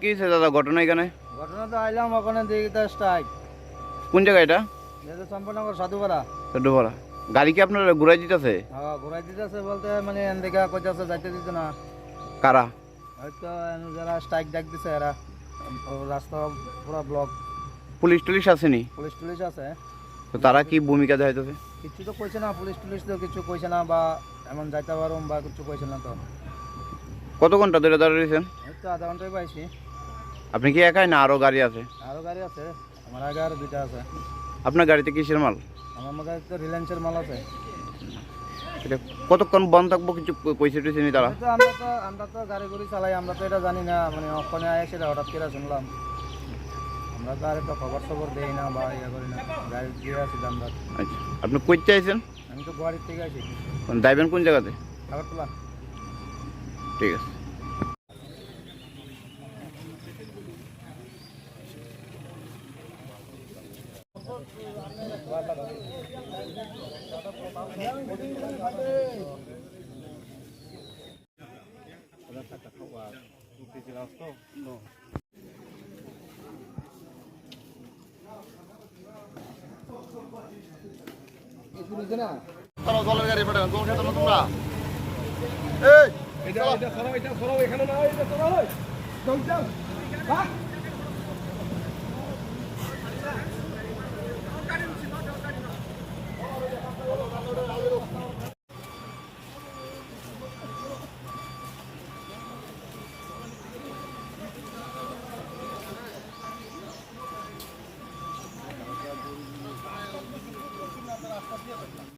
কি দাদা ঘটনা এখানে? ঘটনা তো আইলাম ওখানে দেখি তো স্ট্রাইক। কোন জায়গা এটা? এটা চম্পনগর সাধুপাড়া। সাধুপাড়া। গাড়ি কি আপনার ঘুরাই দিতেছে? হ্যাঁ ঘুরাই দিতেছে বলতে মানে এদিকে কইতাছে যাইতে দিত না। কারা? হয়তো যারা স্ট্রাইক ডাক দিছে এরা, রাস্তা পুরো ব্লক। পুলিশ টুলিশ আসেনি? পুলিশ টুলিশ আছে। তো তারা কি ভূমিকা দেখাইতেছে? কিছু তো কইছে না, পুলিশ টুলিশ তো কিছু কইছে না, বা এমন যাইতে পারুম বা কিছু কইছে না। তো কত ঘন্টা ধরে দাঁড়িয়েছেন? হয়তো আধা ঘন্টায় পাইছি। আপনি কি একাই না আরো গাড়ি আছে? আরো গাড়ি আছে, আমার আগে আরো দুইটা আছে। আপনার গাড়িতে কিসের মাল? আমার মধ্যে তো রিলায়েন্সের মাল আছে। এটা কতক্ষণ বন্ধ থাকবো কিছু কইছে টইছে নি তারা? আমরা তো গাড়ি গুড়ি চালাই, আমরা তো এটা জানি না, মানে ওখানে আয় সেটা হঠাৎ করে শুনলাম। আমরা তো আর একটা খবর দেই না বা ইয়ে করি না, গাড়ি দিয়ে আসি আমরা। আচ্ছা, আপনি কই চাইছেন? আমি তো গুয়াহাটির থেকে আসি। যাইবেন কোন জায়গাতে? আগরতলা। ঠিক আছে। জলের গাড়ি পাঠাবেন, জল খেতে না তোমরা? এই এটা সরাও, এখানে না, এটা সরাও।